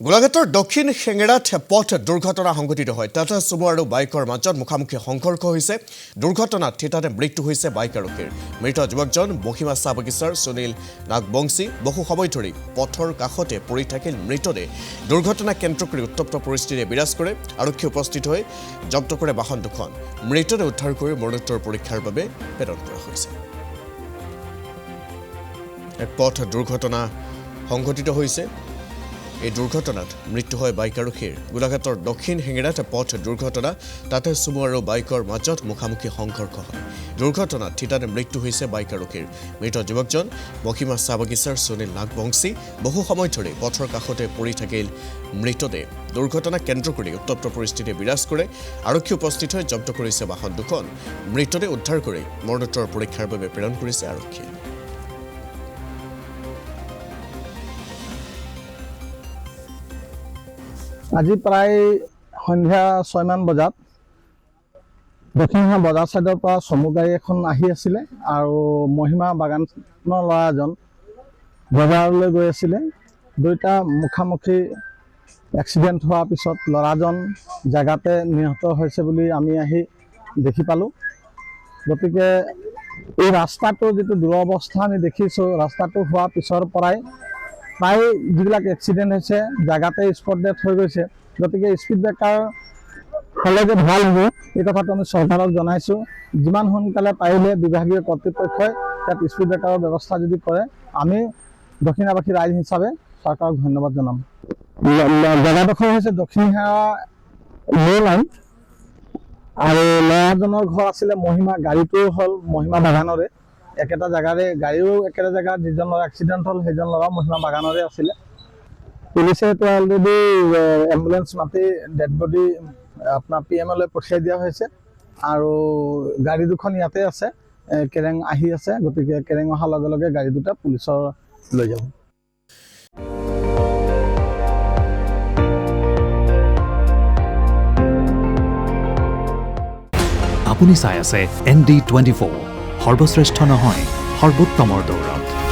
গোলাঘাটৰ দক্ষিণ শেঙেৰাত পথ দুৰ্ঘটনা সংঘটিত হয়। টাটা চুমো আৰু বাইকৰ মাজত মুখামুখি সংঘৰ্ষ হৈছে। দুৰ্ঘটনাত থিতাতে মৃত্যু হৈছে বাইক আৰোহীৰ। মৃত যুৱকজন মহিমা চাহ বাগিচাৰ সুনীল নাগবংশী। বহু সময় ধৰি পথৰ কাষতে পৰি থাকিল মৃতদেহ। দুৰ্ঘটনা কেন্দ্ৰ কৰি উত্তপ্ত পৰিস্থিতিয়ে বিৰাজ কৰে। আৰক্ষী উপস্থিত হৈ জব্দ কৰে বাহন দুখন। মৃতদেহ উদ্ধাৰ কৰি মৰণোত্তৰ পৰীক্ষাৰ বাবে প্ৰেৰণ কৰা হৈছে। এক পথ দুৰ্ঘটনা সংঘটিত হৈছে। এই দুৰ্ঘটনাত মৃত্যু হয় বাইক আৰোহীৰ। গোলাঘাটৰ দক্ষিণ হেঙেৰাত পথ দুৰ্ঘটনা। টাটা চুমো আৰু বাইকৰ মাজত মুখামুখি সংঘৰ্ষ হয়। দুৰ্ঘটনাত থিতাতে মৃত্যু হৈছে বাইক আৰোহীৰ। মৃত যুৱকজন মহিমা চাহ বাগিচাৰ সুনীল নাগবংশী। বহু সময় ধৰি পথৰ কাষতে পৰি থাকিল মৃতদেহ। দুৰ্ঘটনা কেন্দ্ৰ কৰি উত্তপ্ত পৰিস্থিতিয়ে বিৰাজ কৰে। আৰক্ষী উপস্থিত হৈ জব্দ কৰিছে বাহন দুখন। মৃতদেহ উদ্ধাৰ কৰি মৰণোত্তৰ পৰীক্ষাৰ বাবে প্ৰেৰণ কৰিছে আৰক্ষীয়ে। আজি প্ৰায় সন্ধিয়া 6মান বজাত দক্ষিণ বজাৰ চাইডৰ পৰা চমু গাড়ী এখন আহি আছিলে আৰু মহিমা বাগানৰ ল'ৰা এজন বজাৰলৈ গৈ আছিলে। দুইটা মুখামুখি এক্সিডেণ্ট হোৱাৰ পিছত ল'ৰাজন জেগাতে নিহত হৈছে বুলি আমি আহি দেখি পালোঁ। গতিকে এই ৰাস্তাটোৰ যিটো দুৰৱস্থা আমি দেখিছোঁ, ৰাস্তাটো হোৱাৰ পিছৰ পৰাই প্ৰায় যিবিলাক এক্সিডেণ্ট হৈছে জেগাতে স্পট ডেথ হৈ গৈছে। গতিকে স্পীড ব্ৰেকাৰ হ'লে যে ভাল হ'ব এই কথাটো আমি চৰকাৰক জনাইছোঁ। যিমান সোনকালে পাৰিলে বিভাগীয় কৰ্তৃপক্ষই ইয়াত স্পীড ব্ৰেকাৰৰ ব্যৱস্থা যদি কৰে, আমি দক্ষিণাবাসী ৰাইজ হিচাপে চৰকাৰক ধন্যবাদ জনাম। জেগাডোখৰ হৈছে দক্ষিণ হেঙেৰা ৰেল লাইন আৰু ল'ৰাজনৰ ঘৰ আছিলে মহিমা, গাড়ীটোও হ'ল মহিমা বাগানৰে। একেটা জেগাৰে গাড়ীও একেটা জেগাত যিজন ল'ৰা এক্সিডেণ্ট হ'ল সেইজন ল'ৰা মহিমা বাগানৰে আছিলে। পুলিচে এতিয়া অলৰেডি এম্বুলেঞ্চ মাতি ডেড বডি আপোনাৰ PMলৈ পঠিয়াই দিয়া হৈছে আৰু গাড়ী দুখন ইয়াতে আছে। কেৰেং আহি আছে, গতিকে কেৰেং অহাৰ লগে লগে গাড়ী দুটা পুলিচৰ লৈ যাব। আপুনি চাই আছে ND24, সৰ্বশ্ৰেষ্ঠ নহয় সৰ্বোত্তমৰ দৌৰত।